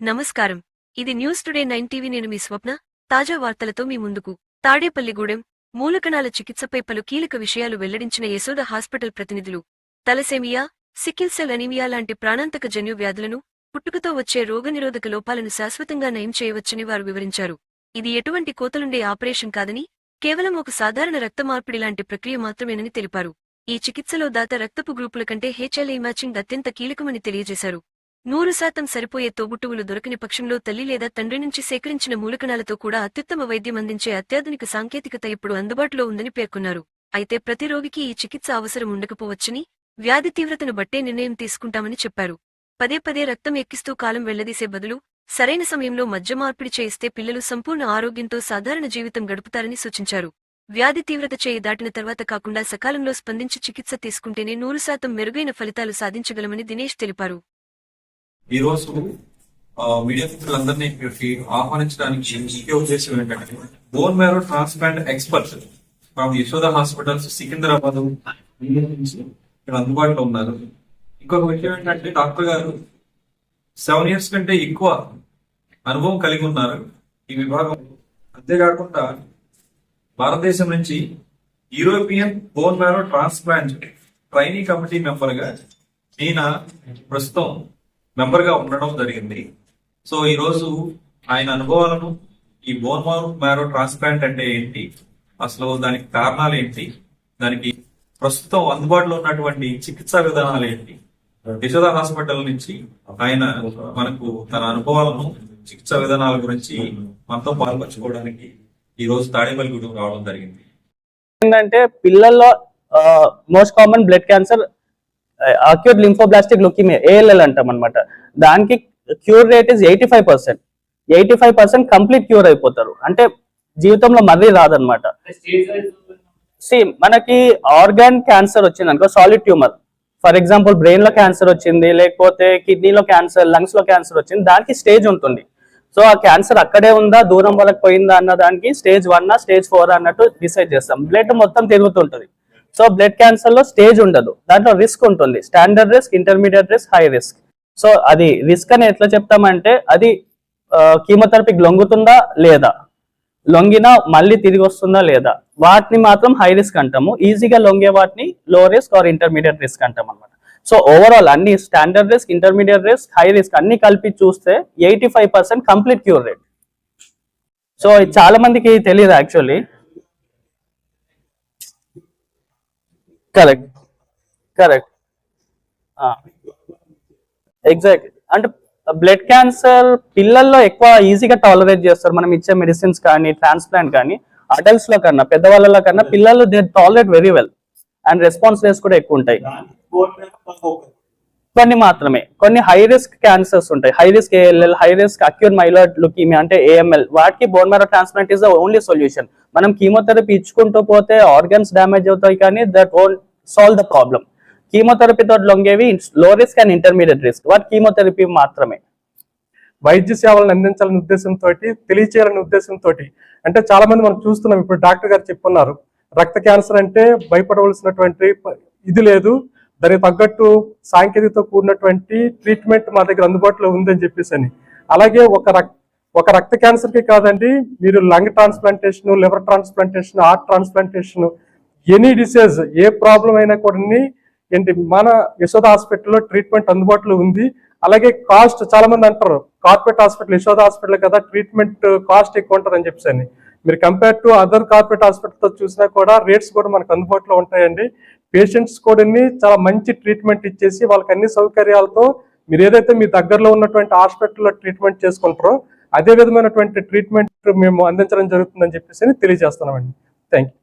నమస్కారం. ఇది news today 9 TV. నేను మీ స్వప్న. తాజా వార్తలతో మీ ముందుకు. తాడేపల్లిగూడెం మూలకణాల చికిత్సపై పలు కీలక విషయాలు వెల్లడించిన యశోద హాస్పిటల్ ప్రతినిధులు. తలసేమియా, సికిల్ సెల్ అనీమియా లాంటి ప్రాణాంతక జన్యు వ్యాధులను, పుట్టుకతో వచ్చే రోగనిరోధక లోపాలను శాశ్వతంగా నయం చేయవచ్చని వారు వివరించారు. ఇది ఎటువంటి కోతలుండే ఆపరేషన్ కాదని, కేవలం ఒక సాధారణ రక్త మార్పిడి లాంటి ప్రక్రియ మాత్రమేనని తెలిపారు. ఈ చికిత్సలో దాత రక్తపు గ్రూపుల కంటే HLA మ్యాచింగ్ అత్యంత కీలకమని తెలియజేశారు. 100% సరిపోయే తోబుట్టువులు దొరకని పక్షంలో తల్లి లేదా తండ్రి నుంచి సేకరించిన మూలకణాలతో కూడా అత్యుత్తమ వైద్యం అందించే అత్యాధునిక సాంకేతికత ఇప్పుడు అందుబాటులో ఉందని పేర్కొన్నారు. అయితే ప్రతి రోగికి ఈ చికిత్స అవసరం ఉండకపోవచ్చని, వ్యాధి తీవ్రతను బట్టే నిర్ణయం తీసుకుంటామని చెప్పారు. పదే పదే రక్తం ఎక్కిస్తూ కాలం వెళ్లదీసే బదులు సరైన సమయంలో మధ్య మార్పిడి చేయిస్తే పిల్లలు సంపూర్ణ ఆరోగ్యంతో సాధారణ జీవితం గడుపుతారని సూచించారు. వ్యాధి తీవ్రత చేయి దాటిన తర్వాత కాకుండా సకాలంలో స్పందించి చికిత్స తీసుకుంటేనే 100% మెరుగైన ఫలితాలు సాధించగలమని దినేష్ తెలిపారు. ఈ రోజు మీడియా మిత్రులందరినీ ఇక్కడికి ఆహ్వానించడానికి ముఖ్య ఉద్దేశం ఏంటంటే bone marrow transplant experts from Yashoda hospitals Secunderabad నుంచి ఇక్కడ అందుబాటులో ఉన్నారు. ఇంకొక విషయం ఏంటంటే డాక్టర్ గారు 7 years కంటే ఎక్కువ అనుభవం కలిగి ఉన్నారు ఈ విభాగం. అంతేకాకుండా భారతదేశం నుంచి European bone marrow transplant trainee committee member గా ఈయన ప్రస్తుతం మెంబర్ గా ఉండడం జరిగింది. సో ఈ రోజు ఆయన అనుభవాలను, ఈ బోన్ మ్యారో ట్రాన్స్ప్లాంట్ అంటే ఏంటి, అసలు దానికి కారణాలు ఏంటి, దానికి ప్రస్తుతం అందుబాటులో ఉన్నటువంటి చికిత్సా విధానాలు ఏంటి, యశోద హాస్పిటల్ నుంచి ఆయన మనకు తన అనుభవాలను, చికిత్సా విధానాల గురించి మనతో పాల్పంచుకోవడానికి ఈ రోజు తాడేపల్లిగూడెం రావడం జరిగింది. ఏంటంటే పిల్లల్లో most common blood cancer acute lymphoblastic leukaemia ALL అంటాం అనమాట. దానికి cure rate is 85%. 85% complete cure అయిపోతారు, అంటే జీవితంలో మళ్ళీ రాదనమాట. మనకి ఆర్గాన్ క్యాన్సర్ వచ్చింది అనుకో, solid tumour, for example brain లో క్యాన్సర్ వచ్చింది, లేకపోతే కిడ్నీలో క్యాన్సర్, లంగ్స్ లో క్యాన్సర్ వచ్చింది, దానికి స్టేజ్ ఉంటుంది. సో ఆ క్యాన్సర్ అక్కడే ఉందా, దూరం వాళ్ళకి పోయిందా అన్న దానికి స్టేజ్ 1 స్టేజ్ 4 అన్నట్టు డిసైడ్ చేస్తాం. బ్లడ్ మొత్తం తిరుగుతుంటది. సో బ్లడ్ క్యాన్సర్ లో స్టేజ్ ఉండదు, దాంట్లో రిస్క్ ఉంటుంది. Standard risk, intermediate risk, high risk. So అది రిస్క్ అని ఎట్లా చెప్తామంటే, అది కీమోథెరపీకి లొంగుతుందా లేదా, లొంగినా మళ్ళీ తిరిగి వస్తుందా లేదా, వాటిని మాత్రం హై రిస్క్ అంటాము. ఈజీగా లొంగే వాటిని లో రిస్క్ ఆర్ ఇంటర్మీడియట్ రిస్క్ అంటాం అనమాట. సో ఓవరాల్ అన్ని standard risk, intermediate risk, high risk అన్ని కలిపి చూస్తే 85% కంప్లీట్ క్యూర్ రేట్. సో చాలా మందికి తెలియదు యాక్చువల్లీ. Correct exact. అంటే బ్లడ్ క్యాన్సర్ పిల్లల్లో ఎక్కువ ఈజీగా టాలరేట్ చేస్తారు మనం ఇచ్చే మెడిసిన్స్ కానీ, ట్రాన్స్ప్లాంట్ కానీ. అడల్ట్స్ లో కన్నా, పెద్దవాళ్ళలో కన్నా పిల్లలు they tolerate very well and response rates కూడా ఎక్కువ ఉంటాయి. కొన్ని మాత్రమే, కొన్ని హై రిస్క్ క్యాన్సర్స్ ఉంటాయి, high risk ALL, high risk acute myeloid leukaemia అంటే AML, వాటికి bone marrow transplant is the only solution. మనం కీమోథెరపీ ఇచ్చుకుంటూ పోతే ఆర్గన్స్ డ్యామేజ్ అవుతాయి, కానీ that won't solve the problem. కీమోథెరపీతో లొంగేవి low risk and intermediate risk, వాటి కీమోథెరపీ మాత్రమే. వైద్య సేవలను అందించాలనే ఉద్దేశంతో, తెలియచేయాలనే ఉద్దేశంతో, అంటే చాలా మంది మనం చూస్తున్నాం. ఇప్పుడు డాక్టర్ గారు చెప్పున్నారు, రక్త క్యాన్సర్ అంటే భయపడవలసినటువంటి ఇది లేదు, దానికి తగ్గట్టు సాంకేతికతో కూడినటువంటి ట్రీట్మెంట్ మా దగ్గర అందుబాటులో ఉందని చెప్పేసి అని. అలాగే ఒక రక్త క్యాన్సర్ కి కాదండి, మీరు lung transplantation, liver transplantation, heart transplantation, any disease, ఏ ప్రాబ్లం అయినా కూడా ఏంటి మన యశోద హాస్పిటల్లో ట్రీట్మెంట్ అందుబాటులో ఉంది. అలాగే కాస్ట్, చాలా మంది అంటారు కార్పొరేట్ హాస్పిటల్, యశోద హాస్పిటల్ కదా ట్రీట్మెంట్ కాస్ట్ ఎక్కువ ఉంటుంది అని చెప్పేసి అని. మీరు కంపేర్ టు అదర్ కార్పొరేట్ హాస్పిటల్తో చూసినా కూడా రేట్స్ కూడా మనకు అందుబాటులో ఉంటాయండి. పేషెంట్స్ కూడా చాలా మంచి ట్రీట్మెంట్ ఇచ్చేసి వాళ్ళకి అన్ని సౌకర్యాలతో మీరు ఏదైతే మీ దగ్గరలో ఉన్నటువంటి హాస్పిటల్లో ట్రీట్మెంట్ చేసుకుంటారో అదే విధమైనటువంటి ట్రీట్మెంట్ మేము అందించడం జరుగుతుందని చెప్పేసి తెలియజేస్తున్నామండి. Thank you.